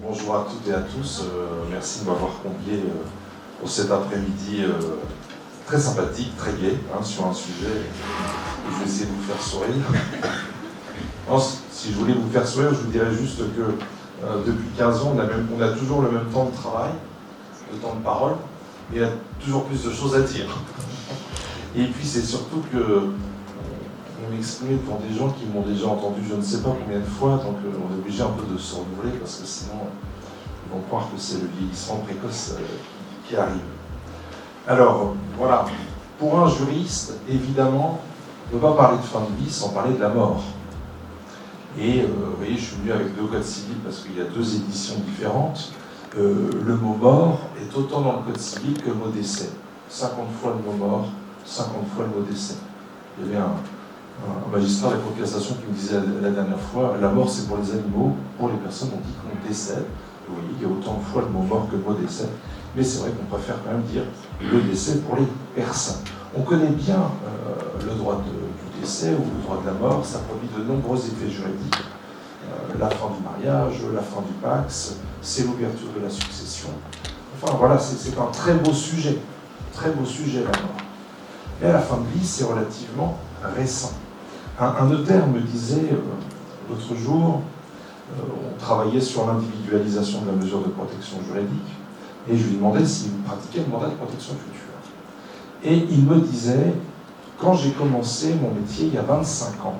Bonjour à toutes et à tous, merci de m'avoir convié pour cet après-midi très sympathique, très gai, sur un sujet où je vais essayer de vous faire sourire. Non, si je voulais vous faire sourire, je vous dirais juste que depuis 15 ans, on a toujours le même temps de travail, le temps de parole, et il y a toujours plus de choses à dire. Et puis c'est surtout que on m'exprime devant des gens qui m'ont déjà entendu je ne sais pas combien de fois, donc on est obligé un peu de se renouveler parce que sinon ils vont croire que c'est le vieillissement précoce qui arrive. Alors voilà, pour un juriste, évidemment, on ne peut pas parler de fin de vie sans parler de la mort. Et vous voyez, je suis venu avec 2 codes civils parce qu'il y a 2 éditions différentes. Le mot mort est autant dans le code civil que le mot décès. 50 fois le mot mort, 50 fois le mot décès. Il y avait un magistrat de la Cour de cassation qui me disait la dernière fois, la mort c'est pour les animaux, pour les personnes on dit qu'on décède. Vous voyez, il y a autant de fois le mot mort que le mot décès, mais c'est vrai qu'on préfère quand même dire le décès pour les personnes. On connaît bien le droit du décès ou le droit de la mort, ça produit de nombreux effets juridiques. La fin du mariage, la fin du pax, c'est l'ouverture de la succession. Enfin voilà, c'est un très beau sujet la mort. Mais à la fin de vie, c'est relativement récent. Un notaire me disait l'autre jour, on travaillait sur l'individualisation de la mesure de protection juridique, et je lui demandais s'il pratiquait le mandat de protection future. Et il me disait, quand j'ai commencé mon métier il y a 25 ans,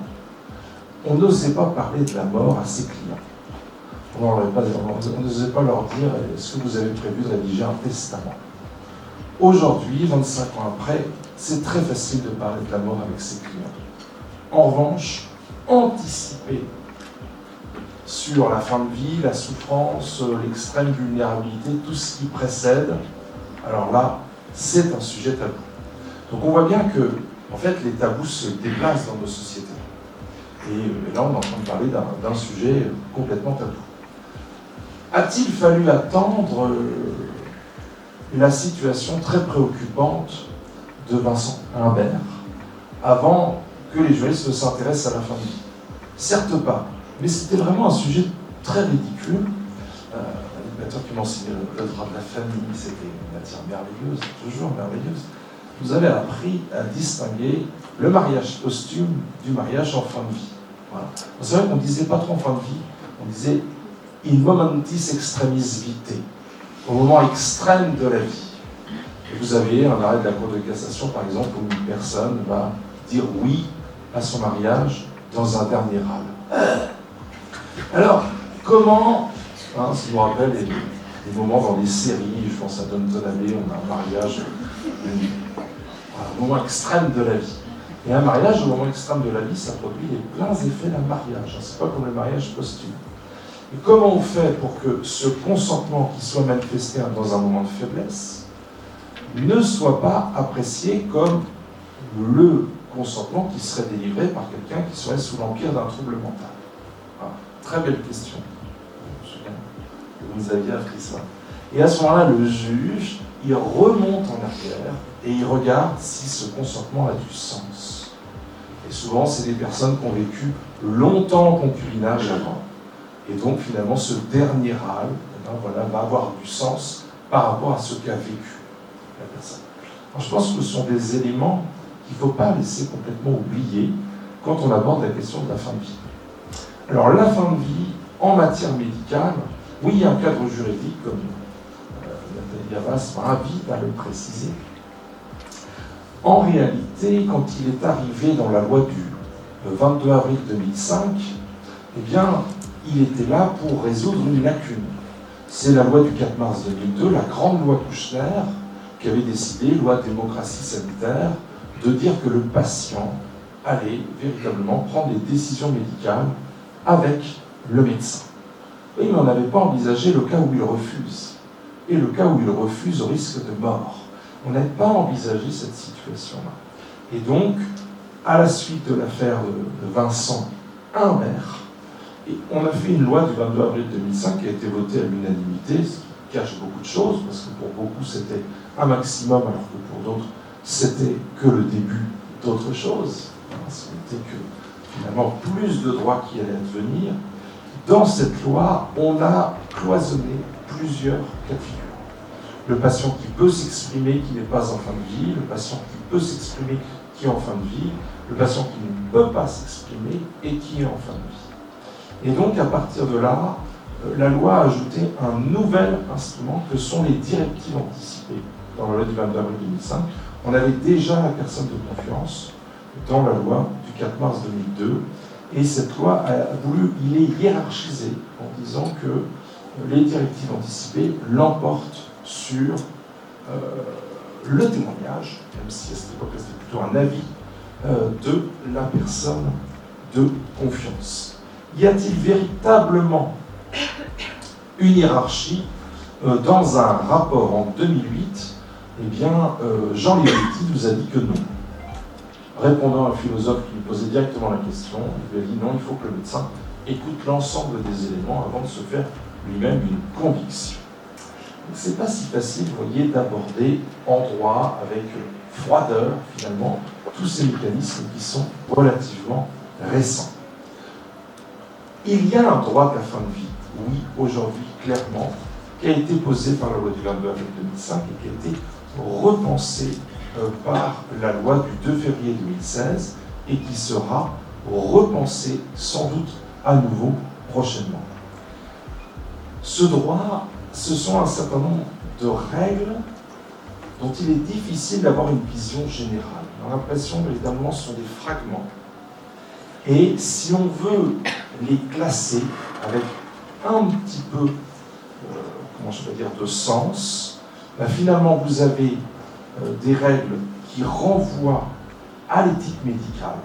on n'osait pas parler de la mort à ses clients. On n'osait pas leur dire, est-ce que vous avez prévu de rédiger un testament? Aujourd'hui, 25 ans après, c'est très facile de parler de la mort avec ses clients. En revanche, anticiper sur la fin de vie, la souffrance, l'extrême vulnérabilité, tout ce qui précède, alors là, c'est un sujet tabou. Donc on voit bien que, en fait, les tabous se déplacent dans nos sociétés. Et là, on est en train de parler d'un sujet complètement tabou. A-t-il fallu attendre la situation très préoccupante de Vincent Humbert avant que les juristes ne s'intéressent à la fin de vie? Certes pas, mais c'était vraiment un sujet très ridicule. L'animateur qui m'enseignait le droit de la famille, c'était une matière merveilleuse, toujours merveilleuse. Vous avez appris à distinguer le mariage posthume du mariage en fin de vie. Voilà. C'est vrai qu'on ne disait pas trop en fin de vie, on disait in momentis extremis vitae, au moment extrême de la vie. Et vous avez un arrêt de la Cour de cassation, par exemple, où une personne va dire oui à son mariage dans un dernier râle. Alors, comment, ça nous rappelle les moments dans les séries, je pense à Downton Abbey, on a un mariage, un moment extrême de la vie. Et un mariage, au moment extrême de la vie, ça produit les pleins effets d'un mariage. C'est pas comme le mariage posthume. Et comment on fait pour que ce consentement qui soit manifesté dans un moment de faiblesse ne soit pas apprécié comme le consentement qui serait délivré par quelqu'un qui serait sous l'empire d'un trouble mental? Voilà. Très belle question. Vous aviez appris ça. Et à ce moment-là, le juge, il remonte en arrière et il regarde si ce consentement a du sens. Et souvent, c'est des personnes qui ont vécu longtemps en concubinage avant. Et donc, finalement, ce dernier râle va avoir du sens par rapport à ce qu'a vécu la personne. Alors, je pense que ce sont des éléments qu'il ne faut pas laisser complètement oublier quand on aborde la question de la fin de vie. Alors, la fin de vie, en matière médicale, oui, il y a un cadre juridique, comme Nathalie Havas m'invite à le préciser. En réalité, quand il est arrivé dans la loi du 22 avril 2005, eh bien, il était là pour résoudre une lacune. C'est la loi du 4 mars 2002, la grande loi Kouchner, qui avait décidé, loi démocratie sanitaire, de dire que le patient allait véritablement prendre les décisions médicales avec le médecin. Oui, mais on n'avait pas envisagé le cas où il refuse. Et le cas où il refuse au risque de mort. On n'avait pas envisagé cette situation-là. Et donc, à la suite de l'affaire de Vincent Humbert, et on a fait une loi du 22 avril 2005 qui a été votée à l'unanimité, ce qui cache beaucoup de choses, parce que pour beaucoup c'était un maximum, alors que pour d'autres c'était que le début d'autre chose. Ce n'était que finalement plus de droits qui allaient advenir. dans cette loi, on a cloisonné plusieurs cas de figure. Le patient qui peut s'exprimer, qui n'est pas en fin de vie, le patient qui peut s'exprimer, qui est en fin de vie, le patient qui ne peut pas s'exprimer et qui est en fin de vie. Et donc, à partir de là, la loi a ajouté un nouvel instrument que sont les directives anticipées. Dans la loi du 22 avril 2005, on avait déjà la personne de confiance dans la loi du 4 mars 2002, et cette loi a voulu les hiérarchiser en disant que les directives anticipées l'emportent sur le témoignage, même si à cette époque c'était plutôt un avis de la personne de confiance. Y a-t-il véritablement une hiérarchie dans un rapport en 2008? Eh bien, Jean Livetti nous a dit que non. Répondant à un philosophe qui lui posait directement la question, il lui a dit non, il faut que le médecin écoute l'ensemble des éléments avant de se faire lui-même une conviction. C'est pas si facile, vous voyez, d'aborder en droit avec froideur, finalement, tous ces mécanismes qui sont relativement récents. Il y a un droit à la fin de vie, oui, aujourd'hui, clairement, qui a été posé par la loi du 22 avril 2005 et qui a été repensé par la loi du 2 février 2016 et qui sera repensé sans doute à nouveau prochainement. Ce droit, ce sont un certain nombre de règles dont il est difficile d'avoir une vision générale. On a l'impression évidemment ce sont des fragments. Et si on veut les classer avec un petit peu, comment je peux dire, de sens, finalement vous avez des règles qui renvoient à l'éthique médicale,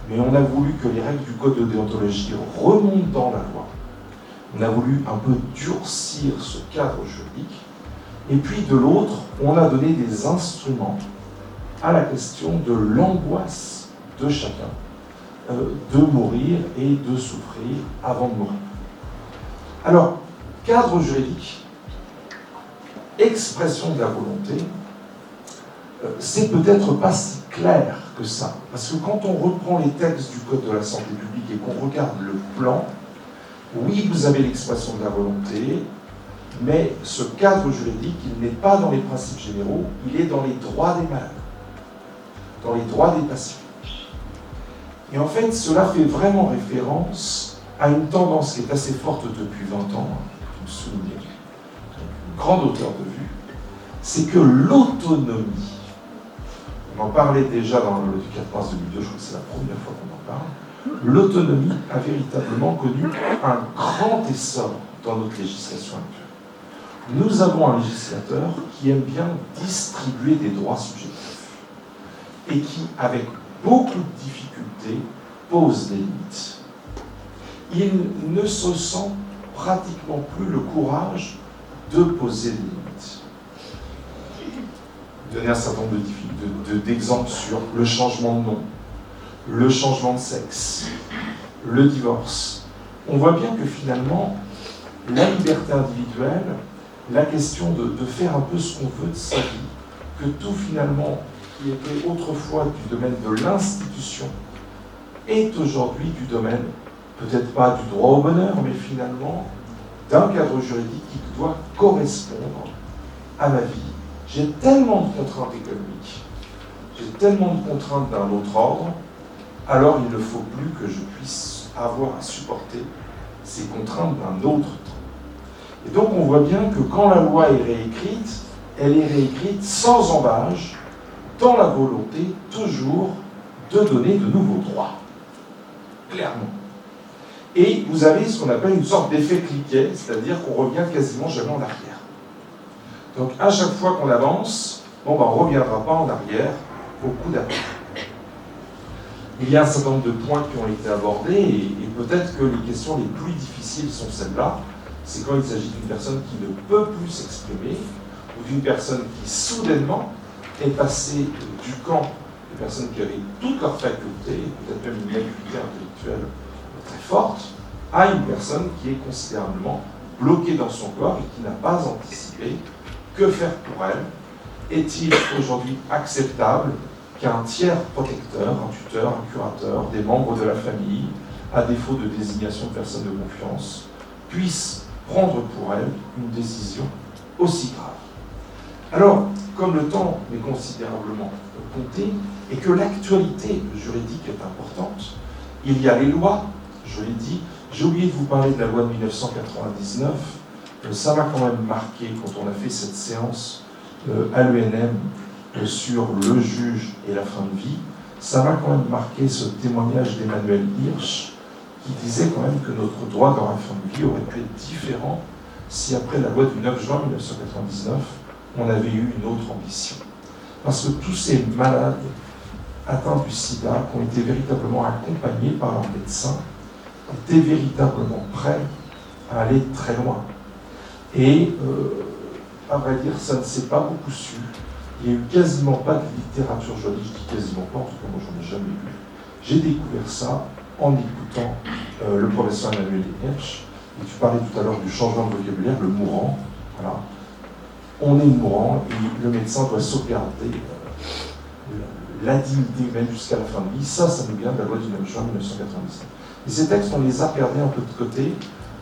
mais on a voulu que les règles du code de déontologie remontent dans la loi. On a voulu un peu durcir ce cadre juridique, et puis de l'autre, on a donné des instruments à la question de l'angoisse de chacun, de mourir et de souffrir avant de mourir. Alors, cadre juridique, expression de la volonté, c'est peut-être pas si clair que ça. Parce que quand on reprend les textes du Code de la santé publique et qu'on regarde le plan, oui, vous avez l'expression de la volonté, mais ce cadre juridique, il n'est pas dans les principes généraux, il est dans les droits des malades, dans les droits des patients. Et en fait, cela fait vraiment référence à une tendance qui est assez forte depuis 20 ans, vous soulignez, une grande hauteur de vue, c'est que l'autonomie, on en parlait déjà dans le 4 mars 2002, je crois que c'est la première fois qu'on en parle, l'autonomie a véritablement connu un grand essor dans notre législation actuelle. Nous avons un législateur qui aime bien distribuer des droits subjectifs et qui, avec beaucoup de difficultés, pose des limites. Il ne se sent pratiquement plus le courage de poser des limites. Donner un certain nombre d'exemples sur le changement de nom, le changement de sexe, le divorce. On voit bien que finalement, la liberté individuelle, la question de faire un peu ce qu'on veut de sa vie, que tout finalement qui était autrefois du domaine de l'institution est aujourd'hui du domaine, peut-être pas du droit au bonheur, mais finalement d'un cadre juridique qui doit correspondre à ma vie. J'ai tellement de contraintes économiques, j'ai tellement de contraintes d'un autre ordre, alors il ne faut plus que je puisse avoir à supporter ces contraintes d'un autre temps. Et donc on voit bien que quand la loi est réécrite, elle est réécrite sans embâche, dans la volonté toujours de donner de nouveaux droits, clairement. Et vous avez ce qu'on appelle une sorte d'effet cliquet, c'est-à-dire qu'on revient quasiment jamais en arrière. Donc à chaque fois qu'on avance, on ne reviendra pas en arrière au coup d'après. Il y a un certain nombre de points qui ont été abordés, et peut-être que les questions les plus difficiles sont celles-là. C'est quand il s'agit d'une personne qui ne peut plus s'exprimer, ou d'une personne qui soudainement est passée du camp des personnes qui avaient toutes leurs facultés, peut-être même une acuité intellectuelle très forte, à une personne qui est considérablement bloquée dans son corps et qui n'a pas anticipé. Que faire pour elle? Est-il aujourd'hui acceptable qu'un tiers protecteur, un tuteur, un curateur, des membres de la famille, à défaut de désignation de personne de confiance, puisse prendre pour elle une décision aussi grave. Alors, comme le temps est considérablement compté et que l'actualité juridique est importante, il y a les lois, je l'ai dit. J'ai oublié de vous parler de la loi de 1999. Ça m'a quand même marqué quand on a fait cette séance à l'ENM sur le juge et la fin de vie. Ça m'a quand même marqué ce témoignage d'Emmanuel Hirsch qui disait quand même que notre droit dans la fin de vie aurait pu être différent si après la loi du 9 juin 1999, on avait eu une autre ambition. Parce que tous ces malades atteints du sida qui ont été véritablement accompagnés par leurs médecins étaient véritablement prêts à aller très loin. Et à vrai dire, ça ne s'est pas beaucoup su. Il n'y a eu quasiment pas de littérature juridique, je dis quasiment pas, en tout cas moi j'en ai jamais lu. J'ai découvert ça en écoutant le professeur Emmanuel Hirsch. Et tu parlais tout à l'heure du changement de vocabulaire, le mourant. Voilà. On est mourant et le médecin doit sauvegarder la dignité humaine jusqu'à la fin de vie. Ça nous vient de la loi du 9 juin 1997. Et ces textes, on les a perdus un peu de côté.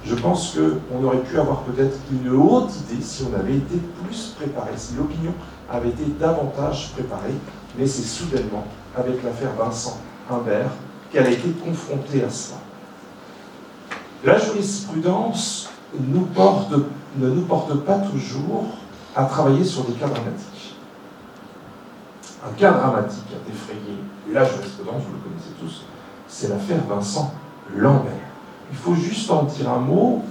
Je pense qu'on aurait pu avoir peut-être une haute idée si on avait été plus préparé, si l'opinion avait été davantage préparée, mais c'est soudainement, avec l'affaire Vincent Humbert, qu'elle a été confrontée à cela. La jurisprudence ne nous porte pas toujours à travailler sur des cas dramatiques. Un cas dramatique a défrayé la jurisprudence, vous le connaissez tous, c'est l'affaire Vincent Lambert. Il faut juste en dire un mot,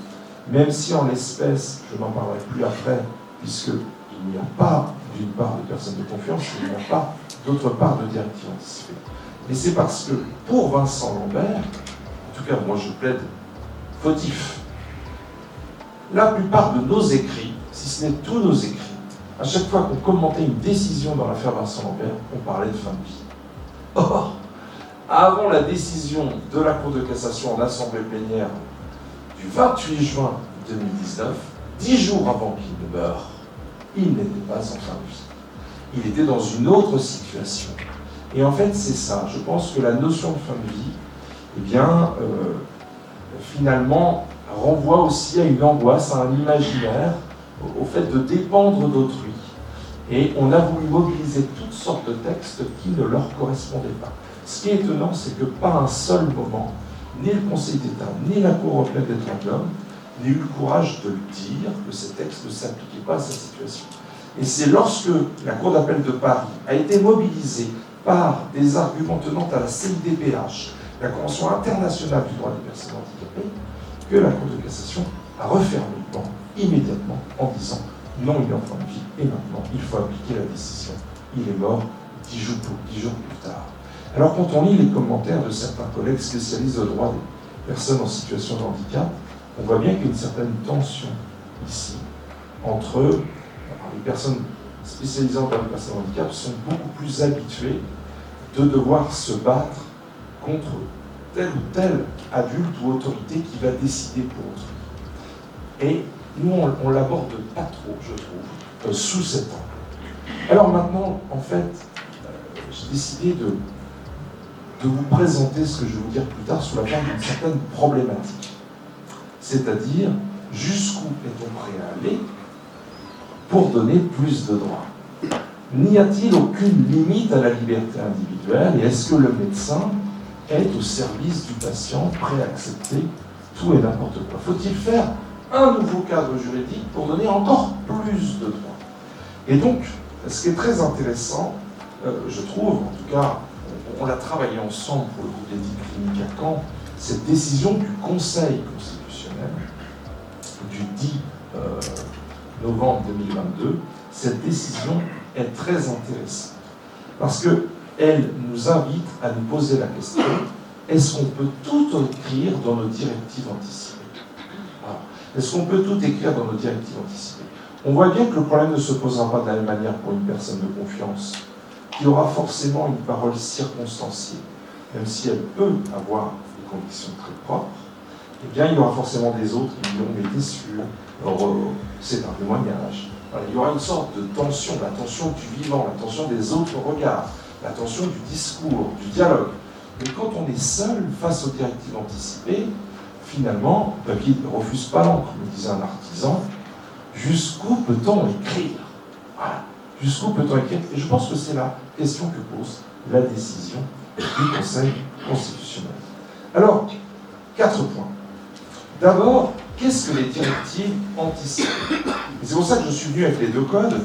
même si en l'espèce, je n'en parlerai plus après, puisqu'il n'y a pas d'une part de personne de confiance, il n'y a pas d'autre part de directive anticipée. Mais c'est parce que pour Vincent Lambert, en tout cas moi je plaide fautif, la plupart de nos écrits, si ce n'est tous nos écrits, à chaque fois qu'on commentait une décision dans l'affaire Vincent Lambert, on parlait de fin de vie. Or, avant la décision de la Cour de cassation en assemblée plénière du 28 juin 2019, 10 jours avant qu'il ne meure, il n'était pas en fin de vie. Il était dans une autre situation. Et en fait, c'est ça. Je pense que la notion de fin de vie, eh bien, finalement, renvoie aussi à une angoisse, à un imaginaire, au fait de dépendre d'autrui. Et on a voulu mobiliser toutes sortes de textes qui ne leur correspondaient pas. Ce qui est étonnant, c'est que pas un seul moment, ni le Conseil d'État, ni la Cour européenne des droits de l'homme n'aient eu le courage de dire que ces textes ne s'appliquaient pas à sa situation. Et c'est lorsque la Cour d'appel de Paris a été mobilisée par des arguments tenant à la CIDPH, la Convention internationale du droit des personnes handicapées, que la Cour de cassation a refermé le banc immédiatement en disant non, il est en fin de vie et maintenant il faut appliquer la décision. Il est mort 10 jours plus tard. Alors quand on lit les commentaires de certains collègues spécialistes de droit des personnes en situation de handicap, on voit bien qu'il y a une certaine tension ici entre les personnes spécialisées en droit des personnes de handicap sont beaucoup plus habituées de devoir se battre contre tel ou tel adulte ou autorité qui va décider pour autrui. Et nous, on l'aborde pas trop, je trouve, sous cet angle. Alors maintenant, en fait, j'ai décidé de vous présenter ce que je vais vous dire plus tard sous la forme d'une certaine problématique. C'est-à-dire, jusqu'où est-on prêt à aller pour donner plus de droits? N'y a-t-il aucune limite à la liberté individuelle et est-ce que le médecin est au service du patient, prêt à accepter tout et n'importe quoi? Faut-il faire un nouveau cadre juridique pour donner encore plus de droits? Et donc, ce qui est très intéressant, je trouve, en tout cas, on l'a travaillé ensemble pour le groupe d'éthique clinique à Caen, cette décision du Conseil constitutionnel du 10 novembre 2022, cette décision est très intéressante parce qu'elle nous invite à nous poser la question, est-ce qu'on peut tout écrire dans nos directives anticipées? Est-ce qu'on peut tout écrire dans nos directives anticipées? On voit bien que le problème ne se posera pas de la même manière pour une personne de confiance, qui aura forcément une parole circonstanciée, même si elle peut avoir des convictions très propres. Eh bien, il y aura forcément des autres qui diront, mais t'es sûr, c'est un témoignage. Voilà, il y aura une sorte de tension, la tension du vivant, la tension des autres regards, la tension du discours, du dialogue. Mais quand on est seul face aux directives anticipées, finalement, le papier ne refuse pas l'encre, me disait un artisan. Jusqu'où peut-on écrire? Voilà. Jusqu'où peut-on écrire? Et je pense que c'est la question que pose la décision du Conseil constitutionnel. Alors, 4 points. D'abord, qu'est-ce que les directives anticipées? C'est pour ça que je suis venu avec les 2 codes,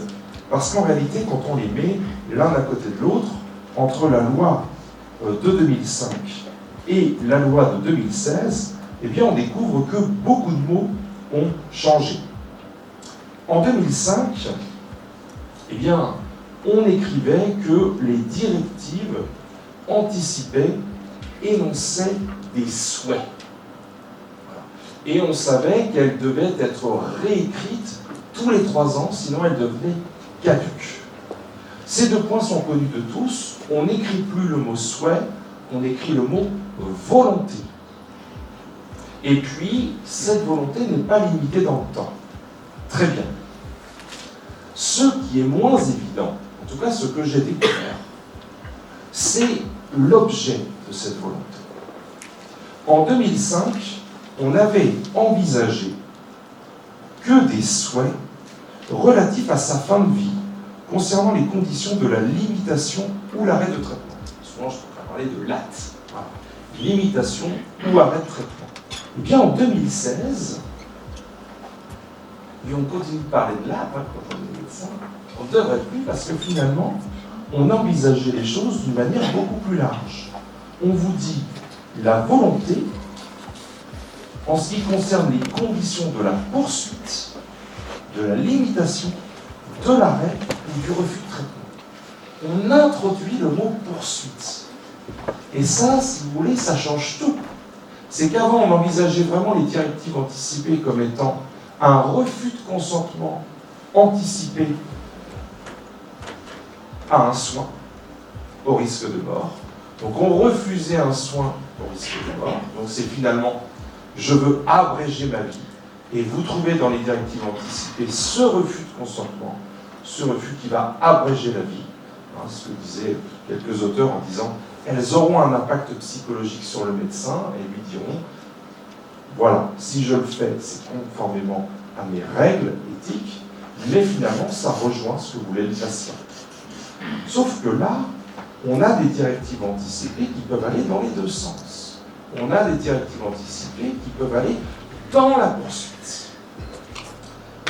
parce qu'en réalité, quand on les met l'un à côté de l'autre, entre la loi de 2005 et la loi de 2016, eh bien, on découvre que beaucoup de mots ont changé. En 2005, eh bien, on écrivait que les directives anticipaient, énonçaient des souhaits. Et on savait qu'elles devaient être réécrites tous les 3 ans, sinon elles devenaient caduques. Ces 2 points sont connus de tous. On n'écrit plus le mot souhait, on écrit le mot volonté. Et puis, cette volonté n'est pas limitée dans le temps. Très bien. Ce qui est moins évident, en tout cas ce que j'ai découvert, c'est l'objet de cette volonté. En 2005, on avait envisagé que des souhaits relatifs à sa fin de vie, concernant les conditions de la limitation ou l'arrêt de traitement. Souvent, je préfère parler de l'AT. Voilà. Limitation ou arrêt de traitement. Eh bien, en 2016, et on continue de parler de l'AT, quand on est médecin, on ne devrait plus, parce que finalement, on envisageait les choses d'une manière beaucoup plus large. On vous dit la volonté en ce qui concerne les conditions de la poursuite, de la limitation, de l'arrêt ou du refus de traitement. On introduit le mot poursuite. Et ça, si vous voulez, ça change tout. C'est qu'avant, on envisageait vraiment les directives anticipées comme étant un refus de consentement anticipé à un soin au risque de mort. Donc on refusait un soin au risque de mort. Donc c'est finalement, je veux abréger ma vie. Et vous trouvez dans les directives anticipées ce refus de consentement, ce refus qui va abréger la vie. Hein, ce que disaient quelques auteurs en disant, elles auront un impact psychologique sur le médecin et lui diront, voilà, si je le fais, c'est conformément à mes règles éthiques, mais finalement, ça rejoint ce que voulait le patient. Sauf que là, on a des directives anticipées qui peuvent aller dans les 2 sens. On a des directives anticipées qui peuvent aller dans la poursuite.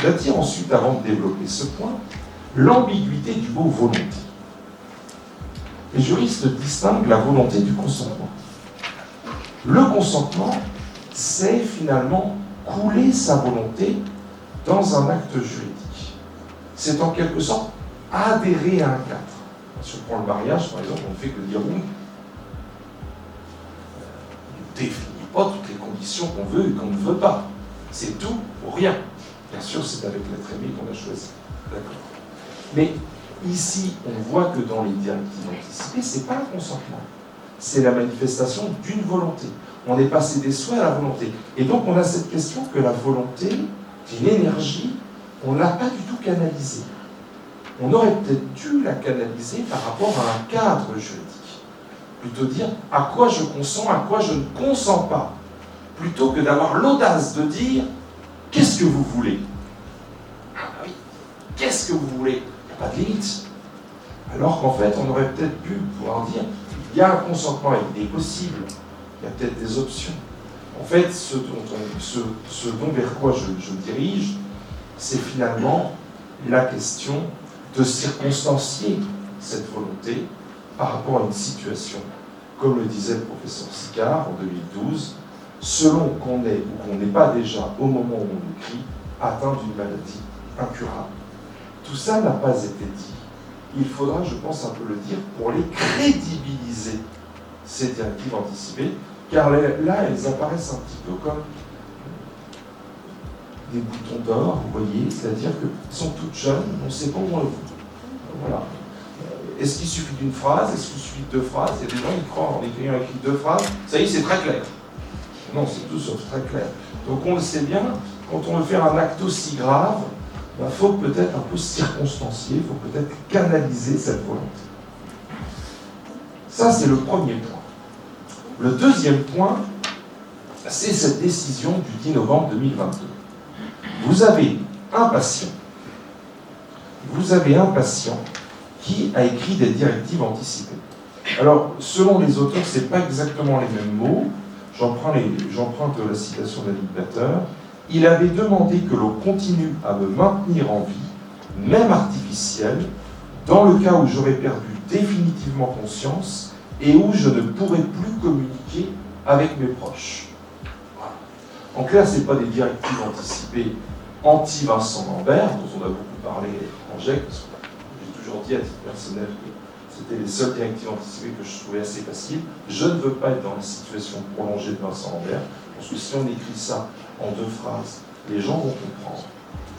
J'attire ensuite, avant de développer ce point, l'ambiguïté du mot volonté. Les juristes distinguent la volonté du consentement. Le consentement, c'est finalement couler sa volonté dans un acte juridique. C'est en quelque sorte adhérer à un cadre. Si on prend le mariage, par exemple, on ne fait que dire oui. On ne définit pas toutes les conditions qu'on veut et qu'on ne veut pas. C'est tout ou rien. Bien sûr, c'est avec l'être aimé qu'on a choisi. D'accord. Mais ici, on voit que dans les directives anticipées, ce n'est pas un consentement. C'est la manifestation d'une volonté. On est passé des souhaits à la volonté. Et donc, on a cette question que la volonté, d'une énergie, on ne l'a pas du tout canalisée. On aurait peut-être dû la canaliser par rapport à un cadre juridique. Plutôt dire à quoi je consens, à quoi je ne consens pas. Plutôt que d'avoir l'audace de dire qu'est-ce que vous voulez? Ah oui, qu'est-ce que vous voulez? Il n'y a pas de limite. Alors qu'en fait, on aurait peut-être pu pouvoir dire il y a un consentement, il est possible, il y a peut-être des options. En fait, ce dont vers quoi je dirige, c'est finalement la question de circonstancier cette volonté par rapport à une situation. Comme le disait le professeur Sicard en 2012, selon qu'on est ou qu'on n'est pas déjà, au moment où on écrit, atteint d'une maladie incurable. Tout ça n'a pas été dit. Il faudra, je pense, un peu le dire pour les crédibiliser, ces directives anticipées, car là, elles apparaissent un petit peu comme des boutons d'or, vous voyez, c'est-à-dire qu'elles sont toutes jeunes, on ne sait pas où on les voit. Voilà. Est-ce qu'il suffit d'une phrase? Est-ce qu'il suffit de 2 phrases? Il y a des gens qui croient en écrivant écrit 2 phrases, ça y est, c'est très clair. Non, c'est tout sauf très clair. Donc on le sait bien, quand on veut faire un acte aussi grave, il faut peut-être un peu circonstancier, il faut peut-être canaliser cette volonté. Ça, c'est le premier point. Le deuxième point, c'est cette décision du 10 novembre 2022. Vous avez un patient qui a écrit des directives anticipées. Alors, selon les auteurs, ce n'est pas exactement les mêmes mots. J'emprunte la citation d'un dictateur. Il avait demandé que l'on continue à me maintenir en vie, même artificielle, dans le cas où j'aurais perdu définitivement conscience et où je ne pourrais plus communiquer avec mes proches. Voilà. En clair, ce n'est pas des directives anticipées anti-Vincent Lambert, dont on a beaucoup parlé en GEC, parce que j'ai toujours dit à titre personnel que c'était les seules directives anticipées que je trouvais assez faciles. Je ne veux pas être dans la situation prolongée de Vincent Lambert, parce que si on écrit ça en 2 phrases, les gens vont comprendre.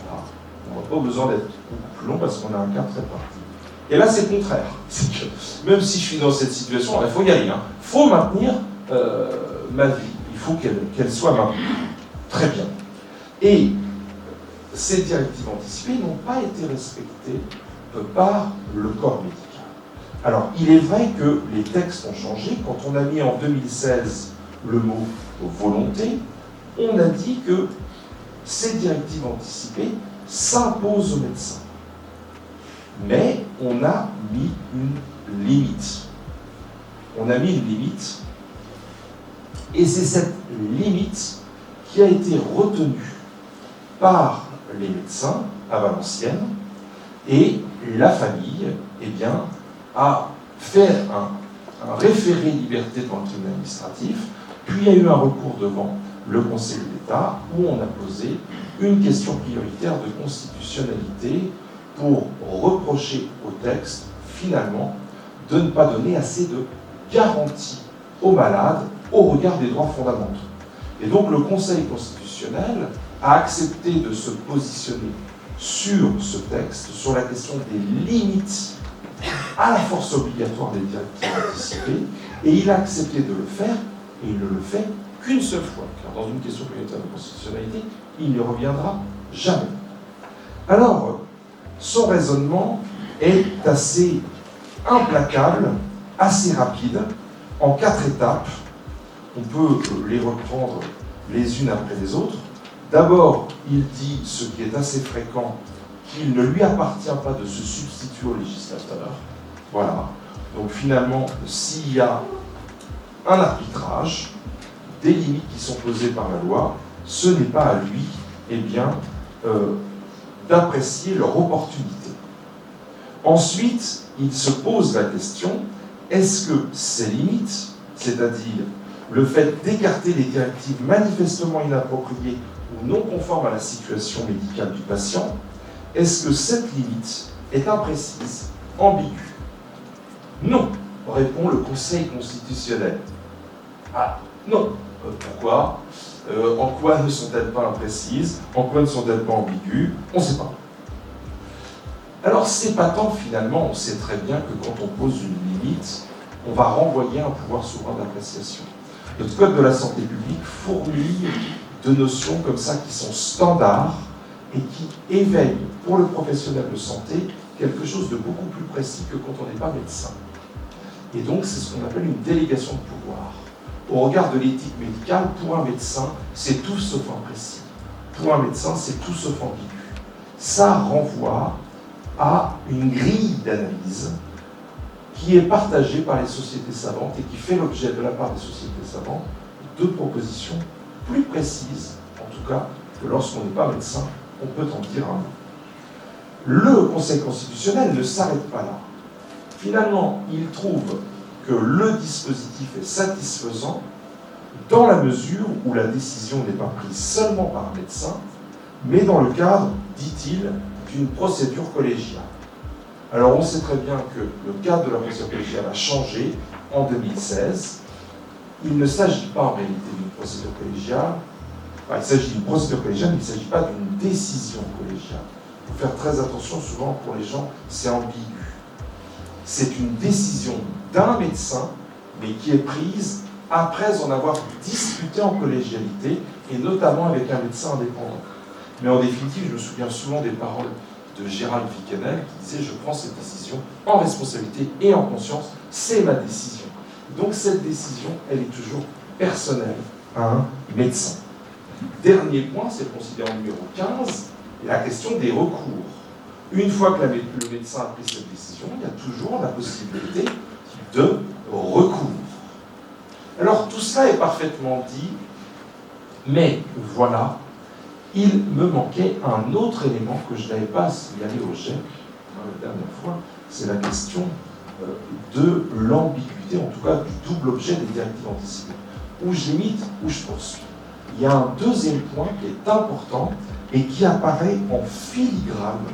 Voilà. On n'a pas besoin d'être beaucoup plus long parce qu'on a un cas très pratique. Et là, c'est le contraire. C'est que même si je suis dans cette situation, il faut y aller. Il faut maintenir ma vie. Il faut qu'elle soit maintenue. Très bien. Et ces directives anticipées n'ont pas été respectées par le corps médical. Alors, il est vrai que les textes ont changé. Quand on a mis en 2016 le mot volonté, on a dit que ces directives anticipées s'imposent aux médecins. Mais on a mis une limite. On a mis une limite, et c'est cette limite qui a été retenue par les médecins à Valenciennes, et la famille, eh bien, a fait un référé liberté devant le tribunal administratif, puis il y a eu un recours devant le Conseil d'État où on a posé une question prioritaire de constitutionnalité pour reprocher au texte, finalement, de ne pas donner assez de garanties aux malades au regard des droits fondamentaux. Et donc le Conseil constitutionnel a accepté de se positionner sur ce texte, sur la question des limites à la force obligatoire des directives anticipées, et il a accepté de le faire, et il ne le fait qu'une seule fois, car dans une question prioritaire de constitutionnalité, il n'y reviendra jamais. Alors, son raisonnement est assez implacable, assez rapide, en 4 étapes. On peut les reprendre les unes après les autres. D'abord, il dit, ce qui est assez fréquent, qu'il ne lui appartient pas de se substituer au législateur. Voilà. Donc finalement, s'il y a un arbitrage, des limites qui sont posées par la loi, ce n'est pas à lui, eh bien, d'apprécier leur opportunité. Ensuite, il se pose la question, est-ce que ces limites, c'est-à-dire le fait d'écarter les directives manifestement inappropriées ou non conformes à la situation médicale du patient, est-ce que cette limite est imprécise, ambiguë? Non, répond le Conseil constitutionnel. Ah, non. Pourquoi? En quoi ne sont-elles pas imprécises? En quoi ne sont-elles pas ambiguës? On ne sait pas. Alors, c'est pas tant finalement, on sait très bien que quand on pose une limite, on va renvoyer un pouvoir souverain d'appréciation. Notre Code de la santé publique fourmille de notions comme ça qui sont standards et qui éveillent pour le professionnel de santé quelque chose de beaucoup plus précis que quand on n'est pas médecin. Et donc, c'est ce qu'on appelle une délégation de pouvoir. Au regard de l'éthique médicale, pour un médecin, c'est tout sauf imprécis. Pour un médecin, c'est tout sauf ambigu. Ça renvoie à une grille d'analyse qui est partagée par les sociétés savantes et qui fait l'objet de la part des sociétés savantes de propositions plus précises, en tout cas, que lorsqu'on n'est pas médecin, on peut en dire un mot. Le Conseil constitutionnel ne s'arrête pas là. Finalement, il trouve que le dispositif est satisfaisant dans la mesure où la décision n'est pas prise seulement par un médecin, mais dans le cadre, dit-il, d'une procédure collégiale. Alors on sait très bien que le cadre de la procédure collégiale a changé en 2016. Il ne s'agit pas en réalité d'une procédure collégiale, il s'agit d'une procédure collégiale, mais il ne s'agit pas d'une décision collégiale. Il faut faire très attention, souvent pour les gens, c'est ambigu. C'est une décision d'un médecin, mais qui est prise après en avoir discuté en collégialité, et notamment avec un médecin indépendant. Mais en définitive, je me souviens souvent des paroles de Gérald Viquenel qui disait « Je prends cette décision en responsabilité et en conscience, c'est ma décision ». Donc cette décision, elle est toujours personnelle à un médecin. Dernier point, c'est le considérant numéro 15, la question des recours. Une fois que le médecin a pris cette décision, il y a toujours la possibilité de recours. Alors tout cela est parfaitement dit, mais voilà, il me manquait un autre élément que je n'avais pas signalé au GEC la dernière fois, c'est la question de l'ambiguïté, en tout cas du double objet des directives anticipées. Où je limite, où je poursuis. Il y a un deuxième point qui est important et qui apparaît en filigrane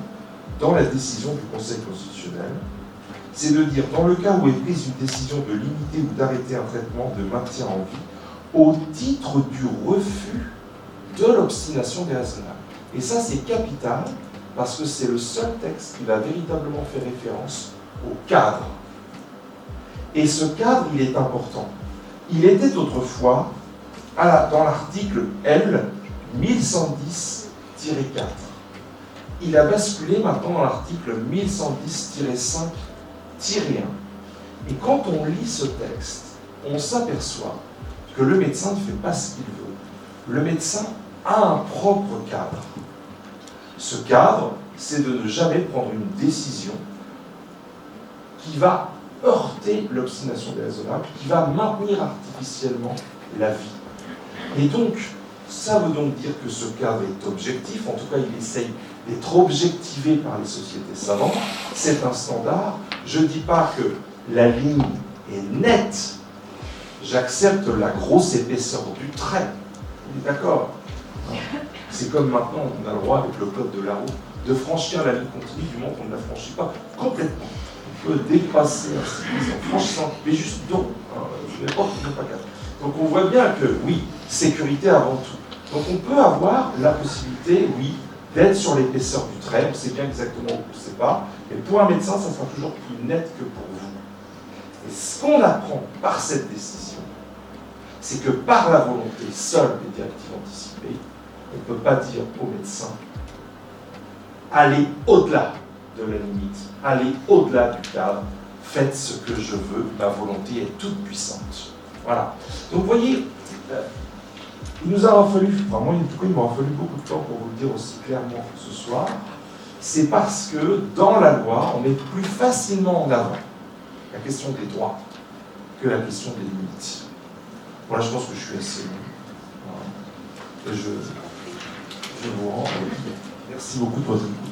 dans la décision du Conseil constitutionnel, c'est de dire, dans le cas où est prise une décision de limiter ou d'arrêter un traitement de maintien en vie, au titre du refus de l'obstination déraisonnable. Et ça, c'est capital, parce que c'est le seul texte qui va véritablement faire référence au cadre. Et ce cadre, il est important. Il était autrefois dans l'article L 1110-4. Il a basculé maintenant dans l'article 1110-5-1. Et quand on lit ce texte, on s'aperçoit que le médecin ne fait pas ce qu'il veut. Le médecin a un propre cadre. Ce cadre, c'est de ne jamais prendre une décision qui va heurter l'obstination déraisonnable, qui va maintenir artificiellement la vie. Et donc, ça veut donc dire que ce cadre est objectif, en tout cas il essaye d'être objectivé par les sociétés savantes, c'est un standard. Je ne dis pas que la ligne est nette, j'accepte la grosse épaisseur du trait, on est d'accord. C'est comme maintenant, on a le droit avec le code de la route de franchir la ligne continue du moment qu'on ne la franchit pas complètement. On peut dépasser un cycliste en franchissant, mais juste donc, n'importe pas cadre. Donc on voit bien que, oui, sécurité avant tout. Donc on peut avoir la possibilité, oui, d'être sur l'épaisseur du trait, on sait bien exactement où c'est pas, mais pour un médecin, ça sera toujours plus net que pour vous. Et ce qu'on apprend par cette décision, c'est que par la volonté seule des directives anticipées, on ne peut pas dire au médecin allez au-delà de la limite, allez au-delà du cadre, faites ce que je veux, ma volonté est toute puissante. Voilà. Donc vous voyez, il nous aura fallu, enfin moi en tout cas il m'aura fallu beaucoup de temps pour vous le dire aussi clairement ce soir, c'est parce que dans la loi, on met plus facilement en avant la question des droits que la question des limites. Voilà, je pense que je suis assez long. Voilà. Et je vous rends. Merci beaucoup de votre écoute.